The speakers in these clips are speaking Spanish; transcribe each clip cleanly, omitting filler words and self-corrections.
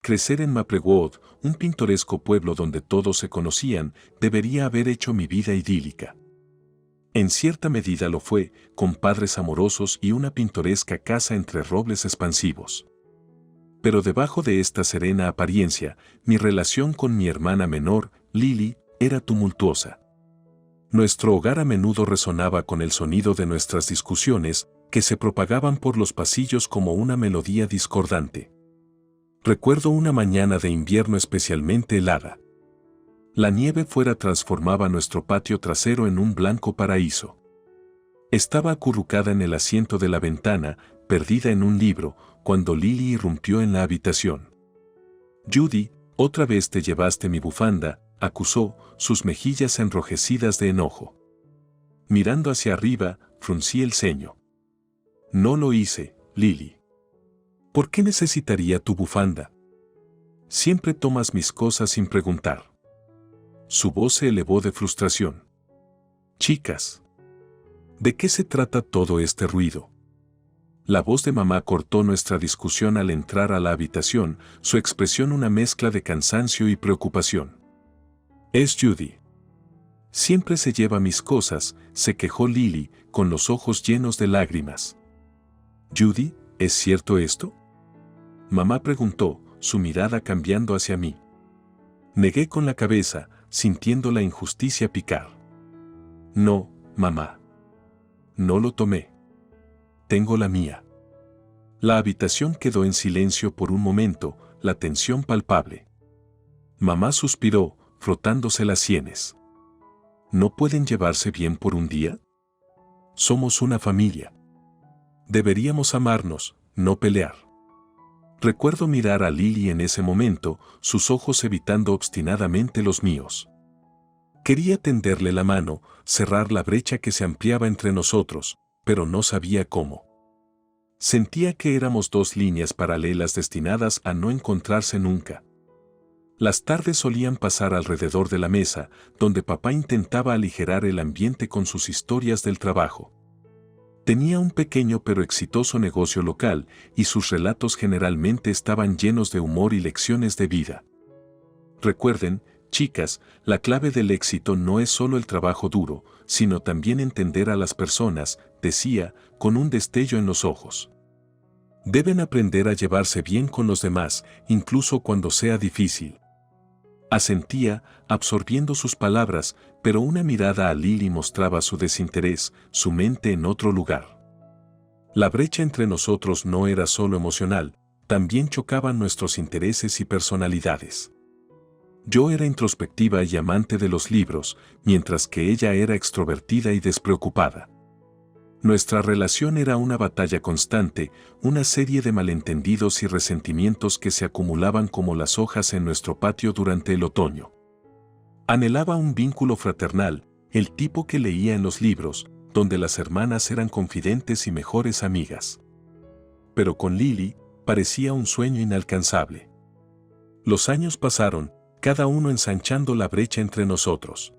Crecer en Maplewood, un pintoresco pueblo donde todos se conocían, debería haber hecho mi vida idílica. En cierta medida lo fue, con padres amorosos y una pintoresca casa entre robles expansivos. Pero debajo de esta serena apariencia, mi relación con mi hermana menor, Lily, era tumultuosa. Nuestro hogar a menudo resonaba con el sonido de nuestras discusiones, que se propagaban por los pasillos como una melodía discordante. Recuerdo una mañana de invierno especialmente helada. La nieve fuera transformaba nuestro patio trasero en un blanco paraíso. Estaba acurrucada en el asiento de la ventana, perdida en un libro, cuando Lily irrumpió en la habitación. «Judy, otra vez te llevaste mi bufanda», acusó, sus mejillas enrojecidas de enojo. Mirando hacia arriba, fruncí el ceño. «No lo hice, Lily. ¿Por qué necesitaría tu bufanda? Siempre tomas mis cosas sin preguntar». Su voz se elevó de frustración. «Chicas, ¿de qué se trata todo este ruido?». La voz de mamá cortó nuestra discusión al entrar a la habitación, su expresión una mezcla de cansancio y preocupación. «Es Judy. Siempre se lleva mis cosas», se quejó Lily, con los ojos llenos de lágrimas. «Judy, ¿es cierto esto?». Mamá preguntó, su mirada cambiando hacia mí. Negué con la cabeza, sintiendo la injusticia picar. «No, mamá. No lo tomé. Tengo la mía». La habitación quedó en silencio por un momento, la tensión palpable. Mamá suspiró, frotándose las sienes. ¿No pueden llevarse bien por un día? Somos una familia. Deberíamos amarnos, no pelear. Recuerdo mirar a Lily en ese momento, sus ojos evitando obstinadamente los míos. Quería tenderle la mano, cerrar la brecha que se ampliaba entre nosotros, pero no sabía cómo. Sentía que éramos dos líneas paralelas destinadas a no encontrarse nunca. Las tardes solían pasar alrededor de la mesa, donde papá intentaba aligerar el ambiente con sus historias del trabajo. Tenía un pequeño pero exitoso negocio local, y sus relatos generalmente estaban llenos de humor y lecciones de vida. Recuerden, chicas, la clave del éxito no es solo el trabajo duro, sino también entender a las personas, decía, con un destello en los ojos. Deben aprender a llevarse bien con los demás, incluso cuando sea difícil. Asentía, absorbiendo sus palabras, pero una mirada a Lily mostraba su desinterés, su mente en otro lugar. La brecha entre nosotros no era solo emocional, también chocaban nuestros intereses y personalidades. Yo era introspectiva y amante de los libros, mientras que ella era extrovertida y despreocupada. Nuestra relación era una batalla constante, una serie de malentendidos y resentimientos que se acumulaban como las hojas en nuestro patio durante el otoño. Anhelaba un vínculo fraternal, el tipo que leía en los libros, donde las hermanas eran confidentes y mejores amigas. Pero con Lily, parecía un sueño inalcanzable. Los años pasaron, cada uno ensanchando la brecha entre nosotros.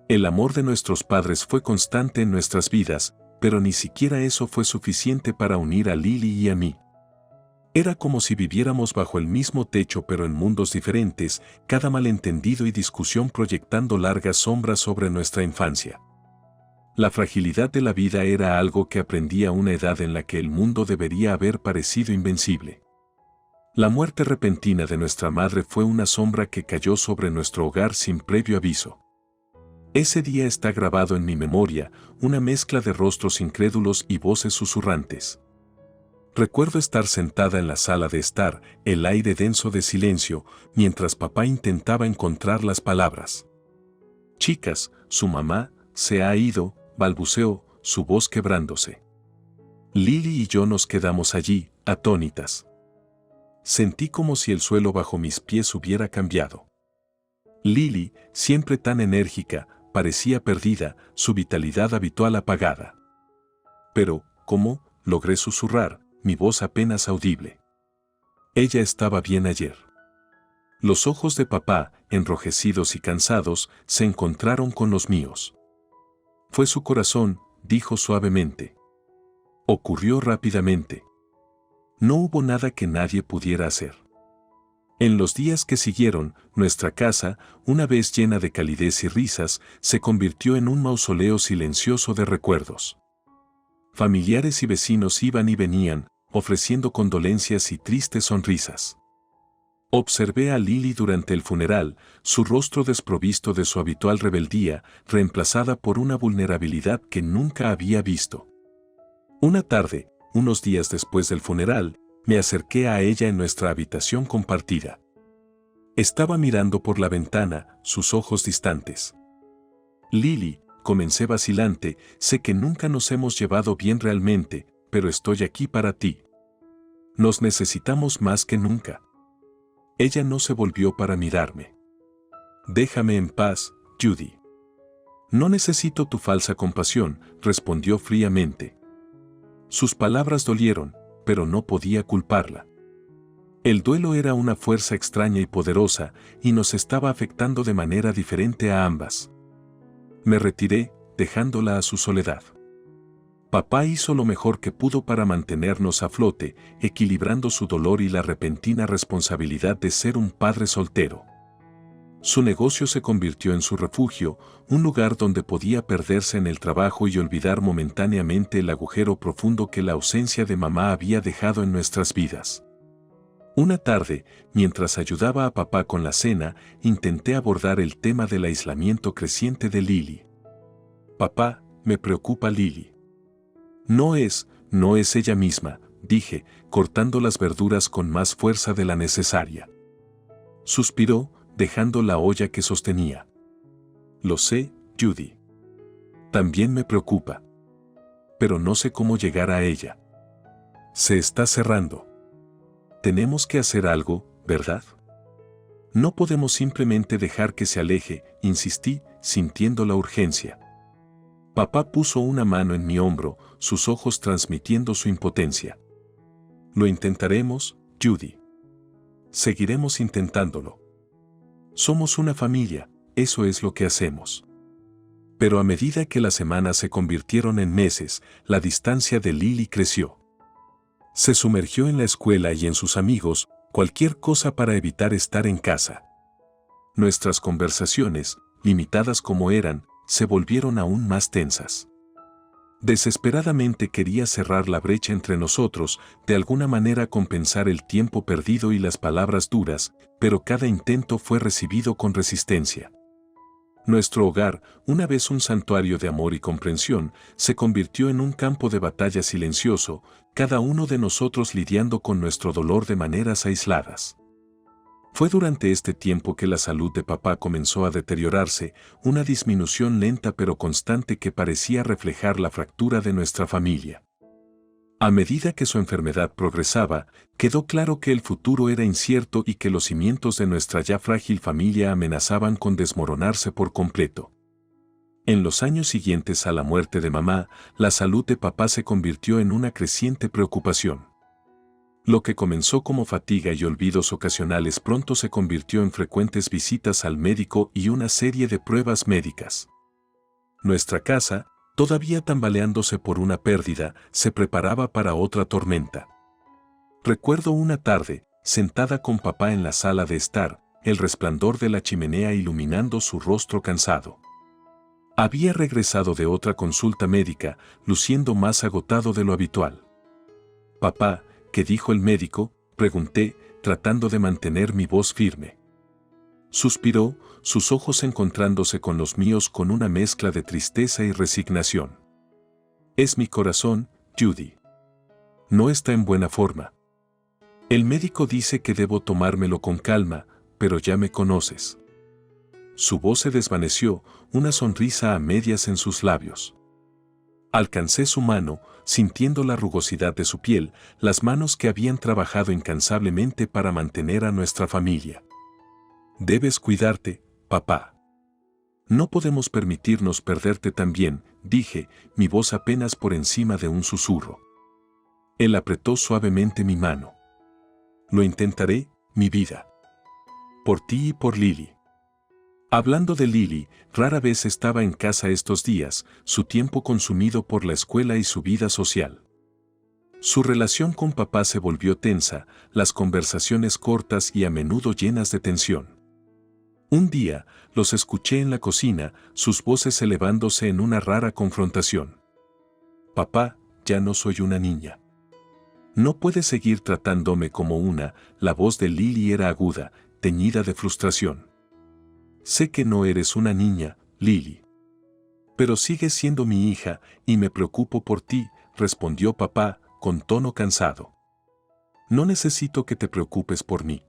El amor de nuestros padres fue constante en nuestras vidas, pero ni siquiera eso fue suficiente para unir a Lily y a mí. Era como si viviéramos bajo el mismo techo pero en mundos diferentes, cada malentendido y discusión proyectando largas sombras sobre nuestra infancia. La fragilidad de la vida era algo que aprendí a una edad en la que el mundo debería haber parecido invencible. La muerte repentina de nuestra madre fue una sombra que cayó sobre nuestro hogar sin previo aviso. Ese día está grabado en mi memoria, una mezcla de rostros incrédulos y voces susurrantes. Recuerdo estar sentada en la sala de estar, el aire denso de silencio, mientras papá intentaba encontrar las palabras. «Chicas, su mamá se ha ido», balbuceó, su voz quebrándose. Lily y yo nos quedamos allí, atónitas. Sentí como si el suelo bajo mis pies hubiera cambiado. Lily, siempre tan enérgica, parecía perdida, su vitalidad habitual apagada. Pero, ¿cómo?, logré susurrar, mi voz apenas audible. Ella estaba bien ayer. Los ojos de papá, enrojecidos y cansados, se encontraron con los míos. Fue su corazón, dijo suavemente. Ocurrió rápidamente. No hubo nada que nadie pudiera hacer. En los días que siguieron, nuestra casa, una vez llena de calidez y risas, se convirtió en un mausoleo silencioso de recuerdos. Familiares y vecinos iban y venían, ofreciendo condolencias y tristes sonrisas. Observé a Lily durante el funeral, su rostro desprovisto de su habitual rebeldía, reemplazada por una vulnerabilidad que nunca había visto. Una tarde, unos días después del funeral, me acerqué a ella en nuestra habitación compartida. Estaba mirando por la ventana, sus ojos distantes. Lily, comencé vacilante, sé que nunca nos hemos llevado bien realmente, pero estoy aquí para ti. Nos necesitamos más que nunca. Ella no se volvió para mirarme. Déjame en paz, Judy. No necesito tu falsa compasión, respondió fríamente. Sus palabras dolieron, pero no podía culparla. El duelo era una fuerza extraña y poderosa, y nos estaba afectando de manera diferente a ambas. Me retiré, dejándola a su soledad. Papá hizo lo mejor que pudo para mantenernos a flote, equilibrando su dolor y la repentina responsabilidad de ser un padre soltero. Su negocio se convirtió en su refugio, un lugar donde podía perderse en el trabajo y olvidar momentáneamente el agujero profundo que la ausencia de mamá había dejado en nuestras vidas. Una tarde, mientras ayudaba a papá con la cena, intenté abordar el tema del aislamiento creciente de Lily. Papá, me preocupa Lily. No es ella misma, dije, cortando las verduras con más fuerza de la necesaria. Suspiró, dejando la olla que sostenía. Lo sé, Judy. También me preocupa. Pero no sé cómo llegar a ella. Se está cerrando. Tenemos que hacer algo, ¿verdad? No podemos simplemente dejar que se aleje, insistí, sintiendo la urgencia. Papá puso una mano en mi hombro, sus ojos transmitiendo su impotencia. Lo intentaremos, Judy. Seguiremos intentándolo. Somos una familia, eso es lo que hacemos. Pero a medida que las semanas se convirtieron en meses, la distancia de Lily creció. Se sumergió en la escuela y en sus amigos, cualquier cosa para evitar estar en casa. Nuestras conversaciones, limitadas como eran, se volvieron aún más tensas. Desesperadamente quería cerrar la brecha entre nosotros, de alguna manera compensar el tiempo perdido y las palabras duras, pero cada intento fue recibido con resistencia. Nuestro hogar, una vez un santuario de amor y comprensión, se convirtió en un campo de batalla silencioso, cada uno de nosotros lidiando con nuestro dolor de maneras aisladas. Fue durante este tiempo que la salud de papá comenzó a deteriorarse, una disminución lenta pero constante que parecía reflejar la fractura de nuestra familia. A medida que su enfermedad progresaba, quedó claro que el futuro era incierto y que los cimientos de nuestra ya frágil familia amenazaban con desmoronarse por completo. En los años siguientes a la muerte de mamá, la salud de papá se convirtió en una creciente preocupación. Lo que comenzó como fatiga y olvidos ocasionales pronto se convirtió en frecuentes visitas al médico y una serie de pruebas médicas. Nuestra casa, todavía tambaleándose por una pérdida, se preparaba para otra tormenta. Recuerdo una tarde, sentada con papá en la sala de estar, el resplandor de la chimenea iluminando su rostro cansado. Había regresado de otra consulta médica, luciendo más agotado de lo habitual. Papá, ¿qué dijo el médico?, pregunté, tratando de mantener mi voz firme. Suspiró, sus ojos encontrándose con los míos con una mezcla de tristeza y resignación. Es mi corazón, Judy. No está en buena forma. El médico dice que debo tomármelo con calma, pero ya me conoces. Su voz se desvaneció, una sonrisa a medias en sus labios. Alcancé su mano, sintiendo la rugosidad de su piel, las manos que habían trabajado incansablemente para mantener a nuestra familia. Debes cuidarte, papá. No podemos permitirnos perderte también, dije, mi voz apenas por encima de un susurro. Él apretó suavemente mi mano. Lo intentaré, mi vida. Por ti y por Lily. Hablando de Lily, rara vez estaba en casa estos días, su tiempo consumido por la escuela y su vida social. Su relación con papá se volvió tensa, las conversaciones cortas y a menudo llenas de tensión. Un día, los escuché en la cocina, sus voces elevándose en una rara confrontación. Papá, ya no soy una niña. No puedes seguir tratándome como una. La voz de Lily era aguda, teñida de frustración. Sé que no eres una niña, Lily. Pero sigues siendo mi hija y me preocupo por ti, respondió papá, con tono cansado. No necesito que te preocupes por mí.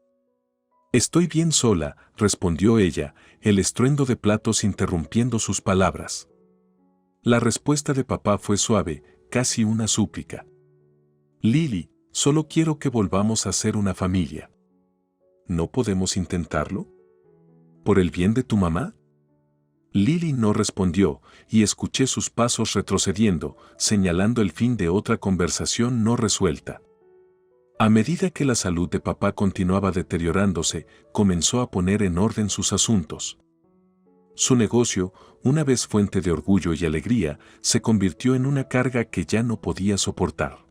Estoy bien sola, respondió ella, el estruendo de platos interrumpiendo sus palabras. La respuesta de papá fue suave, casi una súplica. Lily, solo quiero que volvamos a ser una familia. ¿No podemos intentarlo? ¿Por el bien de tu mamá? Lily no respondió, y escuché sus pasos retrocediendo, señalando el fin de otra conversación no resuelta. A medida que la salud de papá continuaba deteriorándose, comenzó a poner en orden sus asuntos. Su negocio, una vez fuente de orgullo y alegría, se convirtió en una carga que ya no podía soportar.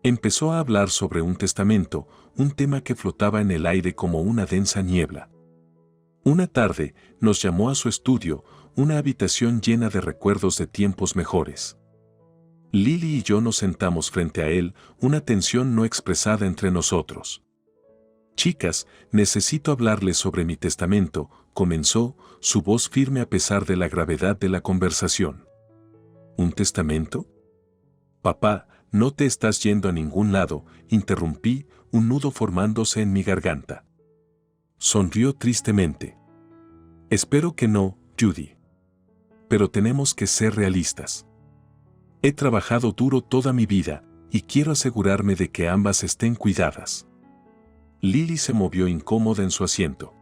Empezó a hablar sobre un testamento, un tema que flotaba en el aire como una densa niebla. Una tarde, nos llamó a su estudio, una habitación llena de recuerdos de tiempos mejores. Lily y yo nos sentamos frente a él, una tensión no expresada entre nosotros. Chicas, necesito hablarles sobre mi testamento, comenzó, su voz firme a pesar de la gravedad de la conversación. ¿Un testamento? Papá, no te estás yendo a ningún lado, interrumpí, un nudo formándose en mi garganta. Sonrió tristemente. Espero que no, Judy. Pero tenemos que ser realistas. He trabajado duro toda mi vida, y quiero asegurarme de que ambas estén cuidadas. Lily se movió incómoda en su asiento.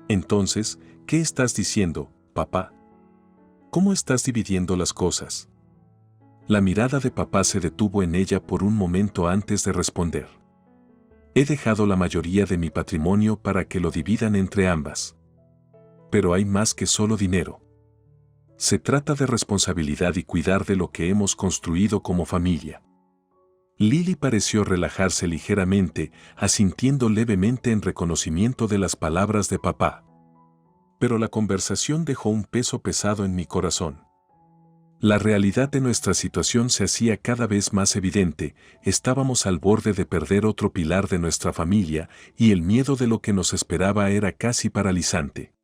Entonces, ¿qué estás diciendo, papá? ¿Cómo estás dividiendo las cosas? La mirada de papá se detuvo en ella por un momento antes de responder. He dejado la mayoría de mi patrimonio para que lo dividan entre ambas. Pero hay más que solo dinero. Se trata de responsabilidad y cuidar de lo que hemos construido como familia. Lily pareció relajarse ligeramente, asintiendo levemente en reconocimiento de las palabras de papá. Pero la conversación dejó un peso pesado en mi corazón. La realidad de nuestra situación se hacía cada vez más evidente, estábamos al borde de perder otro pilar de nuestra familia y el miedo de lo que nos esperaba era casi paralizante.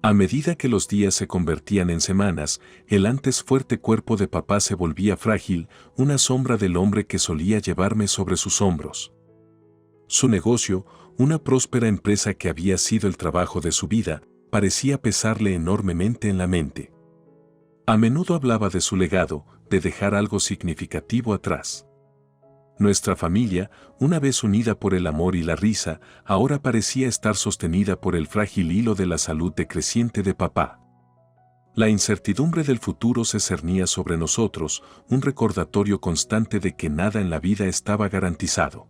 A medida que los días se convertían en semanas, el antes fuerte cuerpo de papá se volvía frágil, una sombra del hombre que solía llevarme sobre sus hombros. Su negocio, una próspera empresa que había sido el trabajo de su vida, parecía pesarle enormemente en la mente. A menudo hablaba de su legado, de dejar algo significativo atrás. Nuestra familia, una vez unida por el amor y la risa, ahora parecía estar sostenida por el frágil hilo de la salud decreciente de papá. La incertidumbre del futuro se cernía sobre nosotros, un recordatorio constante de que nada en la vida estaba garantizado.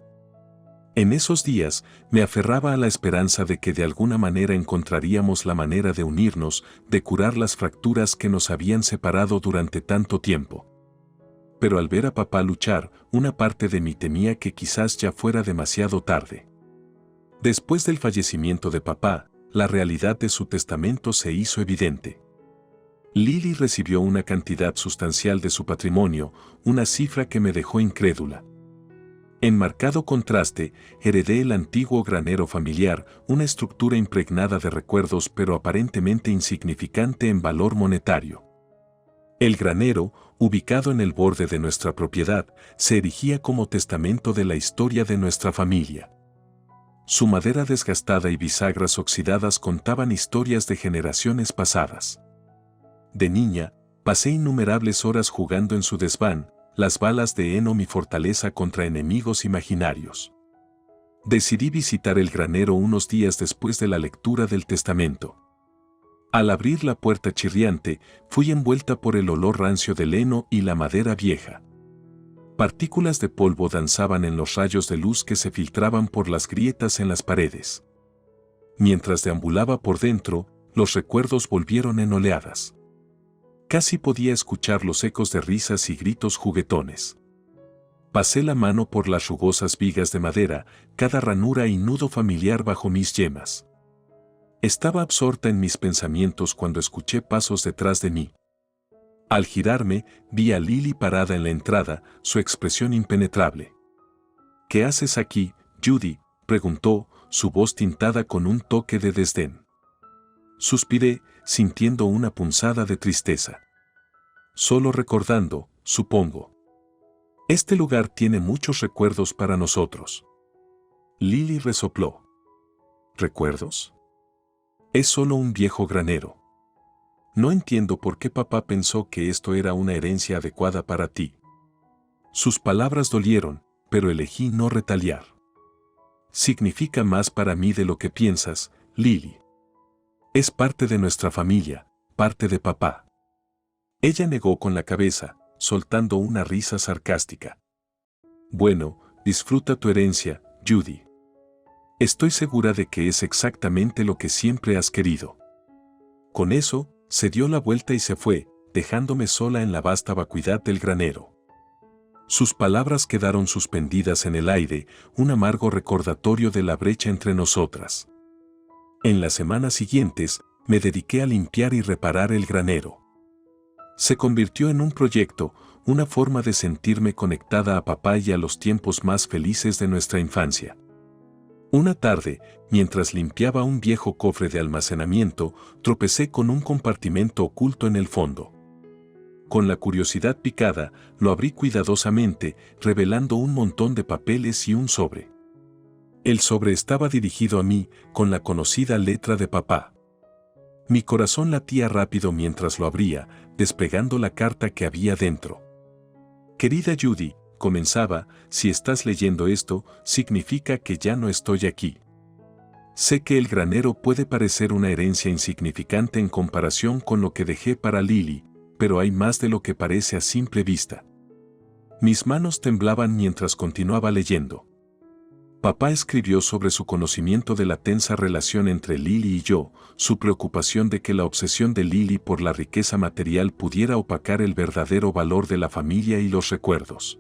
En esos días, me aferraba a la esperanza de que de alguna manera encontraríamos la manera de unirnos, de curar las fracturas que nos habían separado durante tanto tiempo. Pero al ver a papá luchar, una parte de mí temía que quizás ya fuera demasiado tarde. Después del fallecimiento de papá, la realidad de su testamento se hizo evidente. Lily recibió una cantidad sustancial de su patrimonio, una cifra que me dejó incrédula. En marcado contraste, heredé el antiguo granero familiar, una estructura impregnada de recuerdos pero aparentemente insignificante en valor monetario. El granero, ubicado en el borde de nuestra propiedad, se erigía como testamento de la historia de nuestra familia. Su madera desgastada y bisagras oxidadas contaban historias de generaciones pasadas. De niña, pasé innumerables horas jugando en su desván, las balas de heno mi fortaleza contra enemigos imaginarios. Decidí visitar el granero unos días después de la lectura del testamento. Al abrir la puerta chirriante, fui envuelta por el olor rancio del heno y la madera vieja. Partículas de polvo danzaban en los rayos de luz que se filtraban por las grietas en las paredes. Mientras deambulaba por dentro, los recuerdos volvieron en oleadas. Casi podía escuchar los ecos de risas y gritos juguetones. Pasé la mano por las rugosas vigas de madera, cada ranura y nudo familiar bajo mis yemas. Estaba absorta en mis pensamientos cuando escuché pasos detrás de mí. Al girarme, vi a Lily parada en la entrada, su expresión impenetrable. ¿Qué haces aquí, Judy?, preguntó, su voz tintada con un toque de desdén. Suspiré, sintiendo una punzada de tristeza. Solo recordando, supongo. Este lugar tiene muchos recuerdos para nosotros. Lily resopló. ¿Recuerdos? Es solo un viejo granero. No entiendo por qué papá pensó que esto era una herencia adecuada para ti. Sus palabras dolieron, pero elegí no retaliar. Significa más para mí de lo que piensas, Lily. Es parte de nuestra familia, parte de papá. Ella negó con la cabeza, soltando una risa sarcástica. Bueno, disfruta tu herencia, Judy. Estoy segura de que es exactamente lo que siempre has querido. Con eso, se dio la vuelta y se fue, dejándome sola en la vasta vacuidad del granero. Sus palabras quedaron suspendidas en el aire, un amargo recordatorio de la brecha entre nosotras. En las semanas siguientes, me dediqué a limpiar y reparar el granero. Se convirtió en un proyecto, una forma de sentirme conectada a papá y a los tiempos más felices de nuestra infancia. Una tarde, mientras limpiaba un viejo cofre de almacenamiento, tropecé con un compartimento oculto en el fondo. Con la curiosidad picada, lo abrí cuidadosamente, revelando un montón de papeles y un sobre. El sobre estaba dirigido a mí, con la conocida letra de papá. Mi corazón latía rápido mientras lo abría, despegando la carta que había dentro. Querida Judy, comenzaba, si estás leyendo esto, significa que ya no estoy aquí. Sé que el granero puede parecer una herencia insignificante en comparación con lo que dejé para Lily, pero hay más de lo que parece a simple vista. Mis manos temblaban mientras continuaba leyendo. Papá escribió sobre su conocimiento de la tensa relación entre Lily y yo, su preocupación de que la obsesión de Lily por la riqueza material pudiera opacar el verdadero valor de la familia y los recuerdos.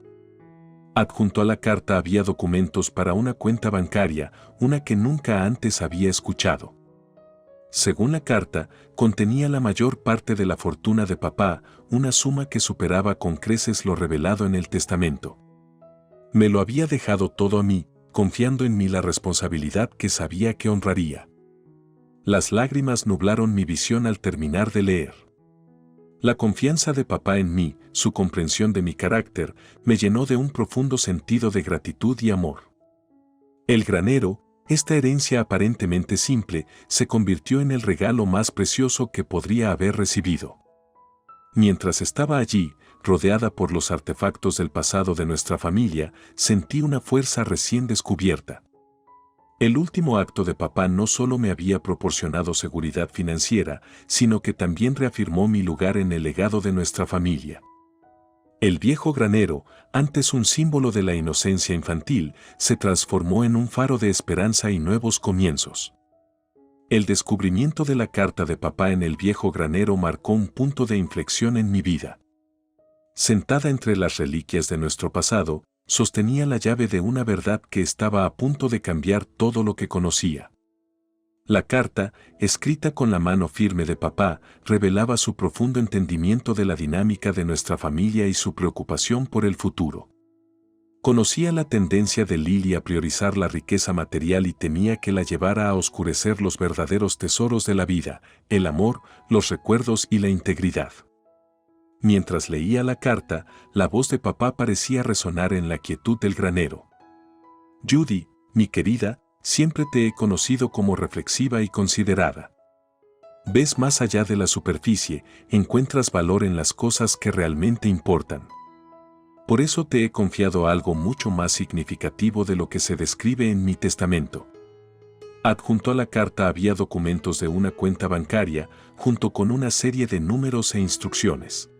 Adjunto a la carta había documentos para una cuenta bancaria, una que nunca antes había escuchado. Según la carta, contenía la mayor parte de la fortuna de papá, una suma que superaba con creces lo revelado en el testamento. Me lo había dejado todo a mí, confiando en mí la responsabilidad que sabía que honraría. Las lágrimas nublaron mi visión al terminar de leer. La confianza de papá en mí, su comprensión de mi carácter, me llenó de un profundo sentido de gratitud y amor. El granero, esta herencia aparentemente simple, se convirtió en el regalo más precioso que podría haber recibido. Mientras estaba allí, rodeada por los artefactos del pasado de nuestra familia, sentí una fuerza recién descubierta. El último acto de papá no solo me había proporcionado seguridad financiera, sino que también reafirmó mi lugar en el legado de nuestra familia. El viejo granero, antes un símbolo de la inocencia infantil, se transformó en un faro de esperanza y nuevos comienzos. El descubrimiento de la carta de papá en el viejo granero marcó un punto de inflexión en mi vida. Sentada entre las reliquias de nuestro pasado, sostenía la llave de una verdad que estaba a punto de cambiar todo lo que conocía. La carta, escrita con la mano firme de papá, revelaba su profundo entendimiento de la dinámica de nuestra familia y su preocupación por el futuro. Conocía la tendencia de Lily a priorizar la riqueza material y temía que la llevara a oscurecer los verdaderos tesoros de la vida, el amor, los recuerdos y la integridad. Mientras leía la carta, la voz de papá parecía resonar en la quietud del granero. Judy, mi querida, siempre te he conocido como reflexiva y considerada. Ves más allá de la superficie, encuentras valor en las cosas que realmente importan. Por eso te he confiado algo mucho más significativo de lo que se describe en mi testamento. Adjunto a la carta había documentos de una cuenta bancaria, junto con una serie de números e instrucciones.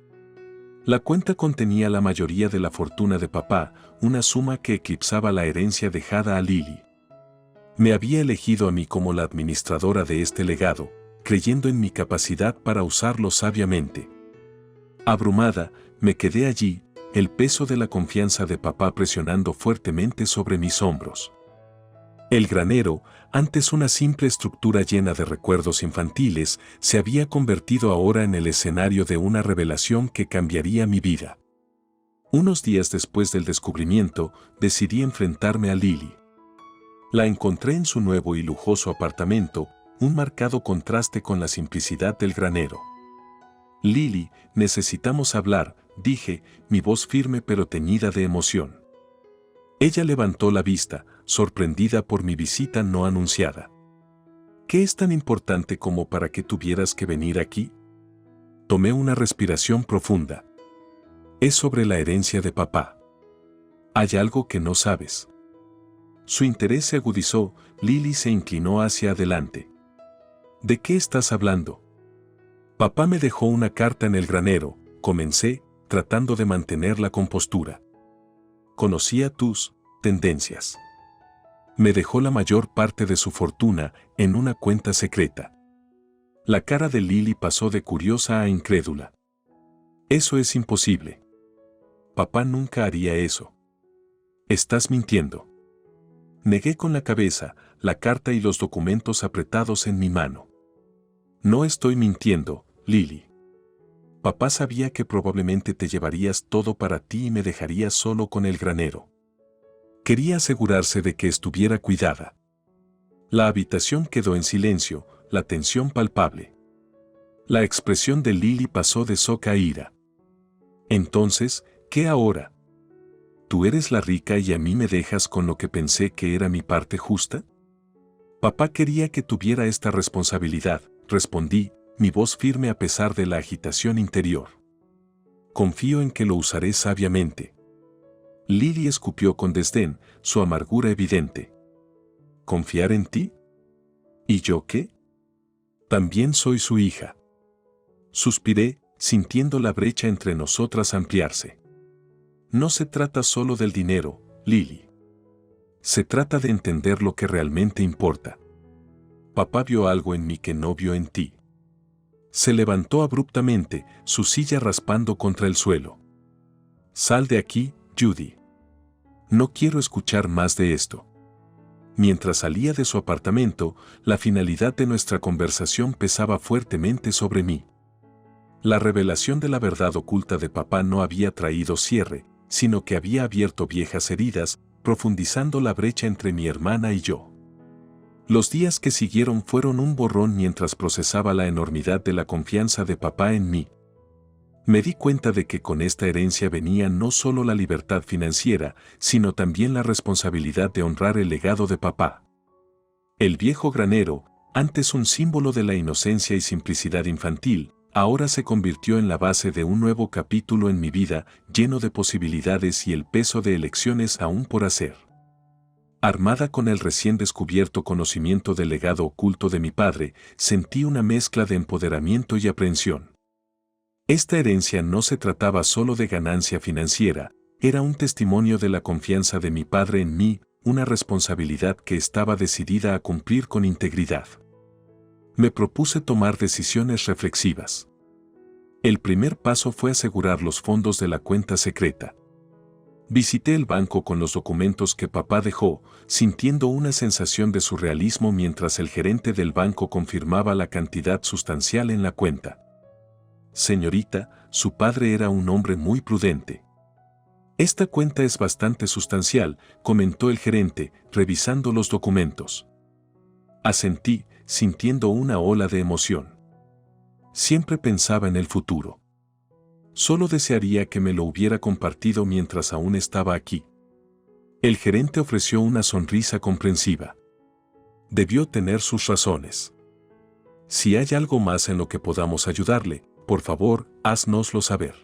La cuenta contenía la mayoría de la fortuna de papá, una suma que eclipsaba la herencia dejada a Lily. Me había elegido a mí como la administradora de este legado, creyendo en mi capacidad para usarlo sabiamente. Abrumada, me quedé allí, el peso de la confianza de papá presionando fuertemente sobre mis hombros. El granero, antes una simple estructura llena de recuerdos infantiles, se había convertido ahora en el escenario de una revelación que cambiaría mi vida. Unos días después del descubrimiento, decidí enfrentarme a Lily. La encontré en su nuevo y lujoso apartamento, un marcado contraste con la simplicidad del granero. Lily, necesitamos hablar, dije, mi voz firme pero teñida de emoción. Ella levantó la vista, sorprendida por mi visita no anunciada. ¿Qué es tan importante como para que tuvieras que venir aquí? Tomé una respiración profunda. Es sobre la herencia de papá. Hay algo que no sabes. Su interés se agudizó, Lily se inclinó hacia adelante. ¿De qué estás hablando? Papá me dejó una carta en el granero, comencé, tratando de mantener la compostura. Conocía tus tendencias. Me dejó la mayor parte de su fortuna en una cuenta secreta. La cara de Lily pasó de curiosa a incrédula. Eso es imposible. Papá nunca haría eso. Estás mintiendo. Negué con la cabeza, la carta y los documentos apretados en mi mano. No estoy mintiendo, Lily. Papá sabía que probablemente te llevarías todo para ti y me dejarías solo con el granero. Quería asegurarse de que estuviera cuidada. La habitación quedó en silencio, la tensión palpable. La expresión de Lily pasó de soca a ira. Entonces, ¿qué ahora? ¿Tú eres la rica y a mí me dejas con lo que pensé que era mi parte justa? Papá quería que tuviera esta responsabilidad, respondí, mi voz firme a pesar de la agitación interior. Confío en que lo usaré sabiamente. Lily escupió con desdén, su amargura evidente. ¿Confiar en ti? ¿Y yo qué? También soy su hija. Suspiré, sintiendo la brecha entre nosotras ampliarse. No se trata solo del dinero, Lily. Se trata de entender lo que realmente importa. Papá vio algo en mí que no vio en ti. Se levantó abruptamente, su silla raspando contra el suelo. Sal de aquí, Judy. No quiero escuchar más de esto. Mientras salía de su apartamento, la finalidad de nuestra conversación pesaba fuertemente sobre mí. La revelación de la verdad oculta de papá no había traído cierre, sino que había abierto viejas heridas, profundizando la brecha entre mi hermana y yo. Los días que siguieron fueron un borrón mientras procesaba la enormidad de la confianza de papá en mí. Me di cuenta de que con esta herencia venía no solo la libertad financiera, sino también la responsabilidad de honrar el legado de papá. El viejo granero, antes un símbolo de la inocencia y simplicidad infantil, ahora se convirtió en la base de un nuevo capítulo en mi vida, lleno de posibilidades y el peso de elecciones aún por hacer. Armada con el recién descubierto conocimiento del legado oculto de mi padre, sentí una mezcla de empoderamiento y aprensión. Esta herencia no se trataba solo de ganancia financiera, era un testimonio de la confianza de mi padre en mí, una responsabilidad que estaba decidida a cumplir con integridad. Me propuse tomar decisiones reflexivas. El primer paso fue asegurar los fondos de la cuenta secreta. Visité el banco con los documentos que papá dejó, sintiendo una sensación de surrealismo mientras el gerente del banco confirmaba la cantidad sustancial en la cuenta. Señorita, su padre era un hombre muy prudente. Esta cuenta es bastante sustancial, comentó el gerente, revisando los documentos. Asentí, sintiendo una ola de emoción. Siempre pensaba en el futuro. Solo desearía que me lo hubiera compartido mientras aún estaba aquí. El gerente ofreció una sonrisa comprensiva. Debió tener sus razones. Si hay algo más en lo que podamos ayudarle, por favor, háznoslo saber.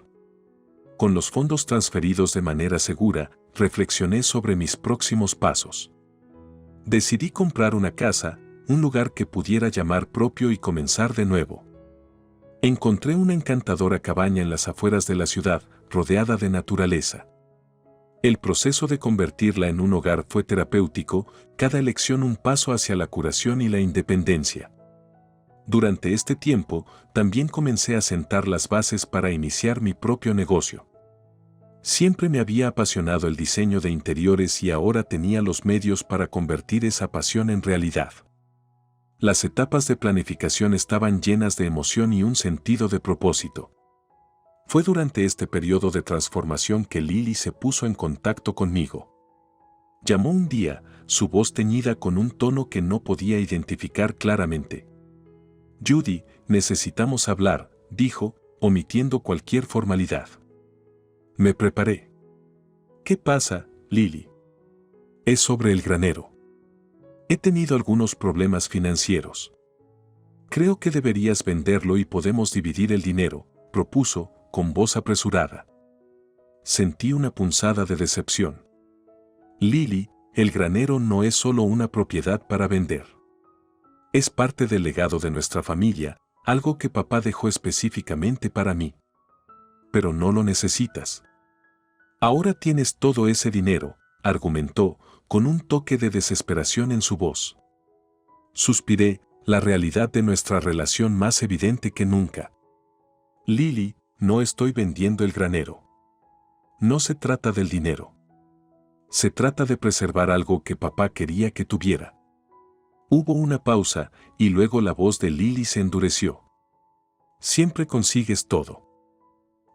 Con los fondos transferidos de manera segura, reflexioné sobre mis próximos pasos. Decidí comprar una casa, un lugar que pudiera llamar propio y comenzar de nuevo. Encontré una encantadora cabaña en las afueras de la ciudad, rodeada de naturaleza. El proceso de convertirla en un hogar fue terapéutico, cada elección un paso hacia la curación y la independencia. Durante este tiempo, también comencé a sentar las bases para iniciar mi propio negocio. Siempre me había apasionado el diseño de interiores y ahora tenía los medios para convertir esa pasión en realidad. Las etapas de planificación estaban llenas de emoción y un sentido de propósito. Fue durante este periodo de transformación que Lily se puso en contacto conmigo. Llamó un día, su voz teñida con un tono que no podía identificar claramente. «Judy, necesitamos hablar», dijo, omitiendo cualquier formalidad. Me preparé. «¿Qué pasa, Lily?» «Es sobre el granero. He tenido algunos problemas financieros. Creo que deberías venderlo y podemos dividir el dinero», propuso, con voz apresurada. Sentí una punzada de decepción. «Lily, el granero no es solo una propiedad para vender. Es parte del legado de nuestra familia, algo que papá dejó específicamente para mí. Pero no lo necesitas. Ahora tienes todo ese dinero», argumentó, con un toque de desesperación en su voz. Suspiré, la realidad de nuestra relación más evidente que nunca. «Lily, no estoy vendiendo el granero. No se trata del dinero. Se trata de preservar algo que papá quería que tuviera». Hubo una pausa, y luego la voz de Lily se endureció. «Siempre consigues todo.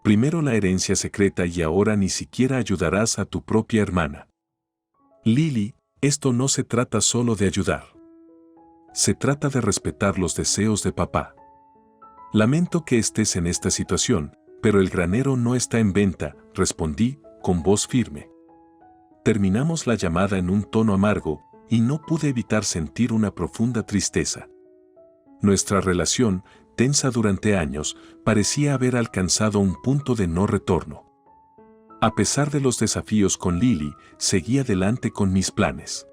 Primero la herencia secreta y ahora ni siquiera ayudarás a tu propia hermana. Lily, esto no se trata solo de ayudar. Se trata de respetar los deseos de papá. Lamento que estés en esta situación, pero el granero no está en venta», respondí, con voz firme. Terminamos la llamada en un tono amargo, y no pude evitar sentir una profunda tristeza. Nuestra relación, tensa durante años, parecía haber alcanzado un punto de no retorno. A pesar de los desafíos con Lily, seguí adelante con mis planes.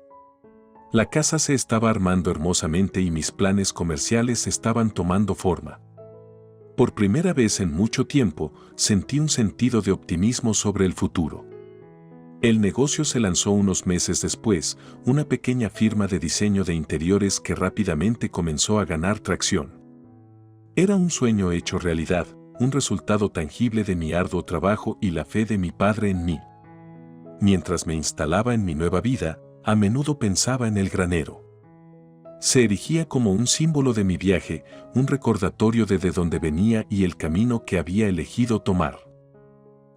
La casa se estaba armando hermosamente y mis planes comerciales estaban tomando forma. Por primera vez en mucho tiempo, sentí un sentido de optimismo sobre el futuro. El negocio se lanzó unos meses después, una pequeña firma de diseño de interiores que rápidamente comenzó a ganar tracción. Era un sueño hecho realidad, un resultado tangible de mi arduo trabajo y la fe de mi padre en mí. Mientras me instalaba en mi nueva vida, a menudo pensaba en el granero. Se erigía como un símbolo de mi viaje, un recordatorio de dónde venía y el camino que había elegido tomar.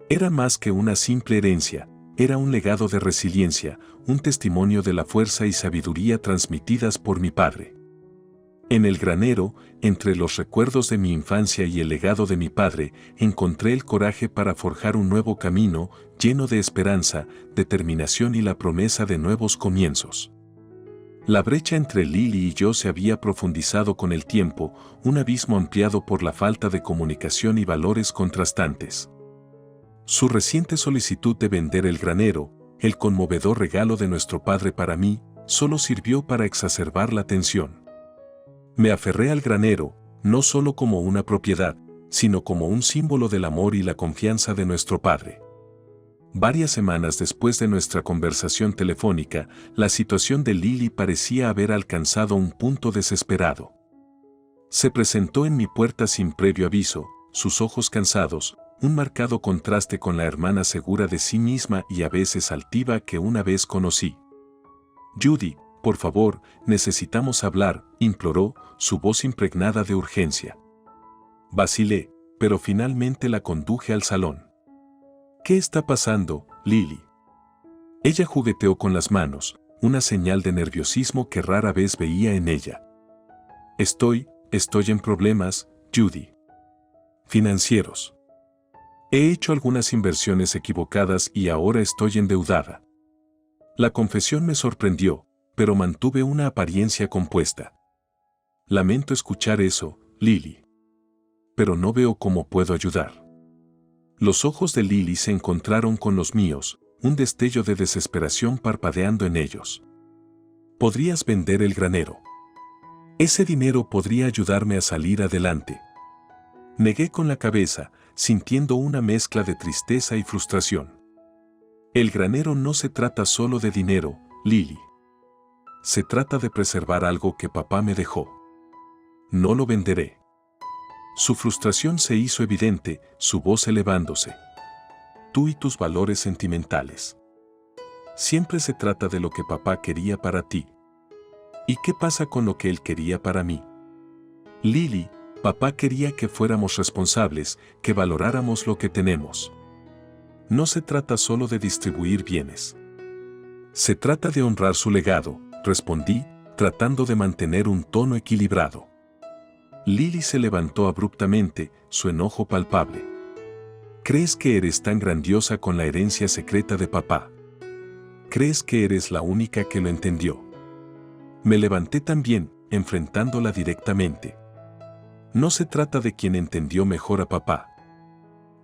Era más que una simple herencia. Era un legado de resiliencia, un testimonio de la fuerza y sabiduría transmitidas por mi padre. En el granero, entre los recuerdos de mi infancia y el legado de mi padre, encontré el coraje para forjar un nuevo camino, lleno de esperanza, determinación y la promesa de nuevos comienzos. La brecha entre Lily y yo se había profundizado con el tiempo, un abismo ampliado por la falta de comunicación y valores contrastantes. Su reciente solicitud de vender el granero, el conmovedor regalo de nuestro padre para mí, solo sirvió para exacerbar la tensión. Me aferré al granero, no solo como una propiedad, sino como un símbolo del amor y la confianza de nuestro padre. Varias semanas después de nuestra conversación telefónica, la situación de Lily parecía haber alcanzado un punto desesperado. Se presentó en mi puerta sin previo aviso, sus ojos cansados, un marcado contraste con la hermana segura de sí misma y a veces altiva que una vez conocí. «Judy, por favor, necesitamos hablar», imploró, su voz impregnada de urgencia. Vacilé, pero finalmente la conduje al salón. «¿Qué está pasando, Lily?» Ella jugueteó con las manos, una señal de nerviosismo que rara vez veía en ella. Estoy en problemas, Judy. Financieros. He hecho algunas inversiones equivocadas y ahora estoy endeudada». La confesión me sorprendió, pero mantuve una apariencia compuesta. «Lamento escuchar eso, Lily. Pero no veo cómo puedo ayudar». Los ojos de Lily se encontraron con los míos, un destello de desesperación parpadeando en ellos. «Podrías vender el granero. Ese dinero podría ayudarme a salir adelante». Negué con la cabeza, sintiendo una mezcla de tristeza y frustración. «El granero no se trata solo de dinero, Lily. Se trata de preservar algo que papá me dejó. No lo venderé». Su frustración se hizo evidente, su voz elevándose. tú y tus valores sentimentales. Siempre se trata de lo que papá quería para ti. ¿Y qué pasa con lo que él quería para mí? Lily, papá quería que fuéramos responsables, que valoráramos lo que tenemos. No se trata solo de distribuir bienes. Se trata de honrar su legado, respondí, tratando de mantener un tono equilibrado. Lily se levantó abruptamente, su enojo palpable. ¿Crees que eres tan grandiosa con la herencia secreta de papá? ¿Crees que eres la única que lo entendió? Me levanté también, enfrentándola directamente. No se trata de quien entendió mejor a papá.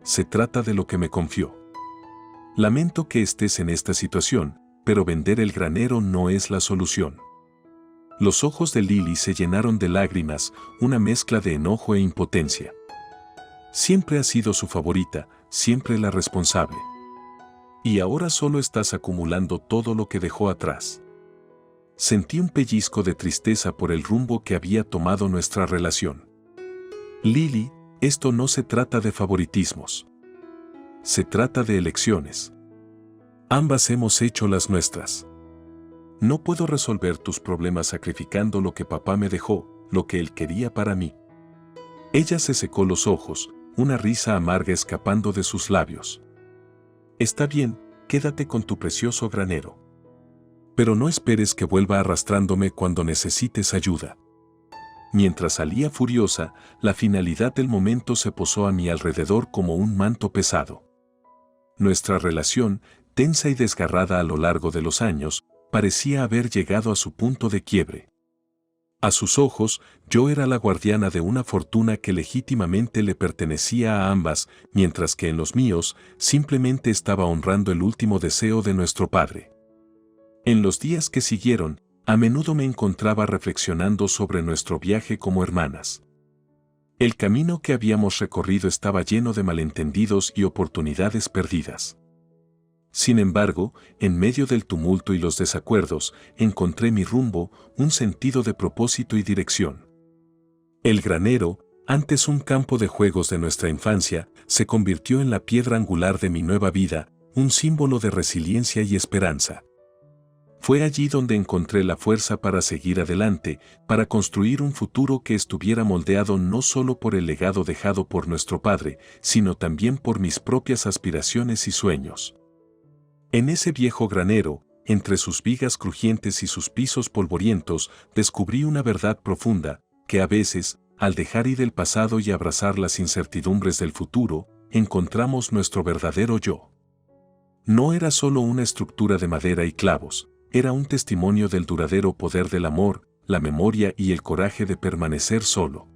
Se trata de lo que me confió. Lamento que estés en esta situación, pero vender el granero no es la solución. Los ojos de Lily se llenaron de lágrimas, una mezcla de enojo e impotencia. Siempre has sido su favorita, siempre la responsable. Y ahora solo estás acumulando todo lo que dejó atrás. Sentí un pellizco de tristeza por el rumbo que había tomado nuestra relación. Lily, esto no se trata de favoritismos. Se trata de elecciones. Ambas hemos hecho las nuestras. No puedo resolver tus problemas sacrificando lo que papá me dejó, lo que él quería para mí. Ella se secó los ojos, una risa amarga escapando de sus labios. Está bien, quédate con tu precioso granero. Pero no esperes que vuelva arrastrándome cuando necesites ayuda. Mientras salía furiosa, la finalidad del momento se posó a mi alrededor como un manto pesado. Nuestra relación, tensa y desgarrada a lo largo de los años, parecía haber llegado a su punto de quiebre. A sus ojos, yo era la guardiana de una fortuna que legítimamente le pertenecía a ambas, mientras que en los míos, simplemente estaba honrando el último deseo de nuestro padre. En los días que siguieron, a menudo me encontraba reflexionando sobre nuestro viaje como hermanas. El camino que habíamos recorrido estaba lleno de malentendidos y oportunidades perdidas. Sin embargo, en medio del tumulto y los desacuerdos, encontré mi rumbo, un sentido de propósito y dirección. El granero, antes un campo de juegos de nuestra infancia, se convirtió en la piedra angular de mi nueva vida, un símbolo de resiliencia y esperanza. Fue allí donde encontré la fuerza para seguir adelante, para construir un futuro que estuviera moldeado no solo por el legado dejado por nuestro padre, sino también por mis propias aspiraciones y sueños. En ese viejo granero, entre sus vigas crujientes y sus pisos polvorientos, descubrí una verdad profunda, que a veces, al dejar ir el pasado y abrazar las incertidumbres del futuro, encontramos nuestro verdadero yo. No era solo una estructura de madera y clavos, era un testimonio del duradero poder del amor, la memoria y el coraje de permanecer solo.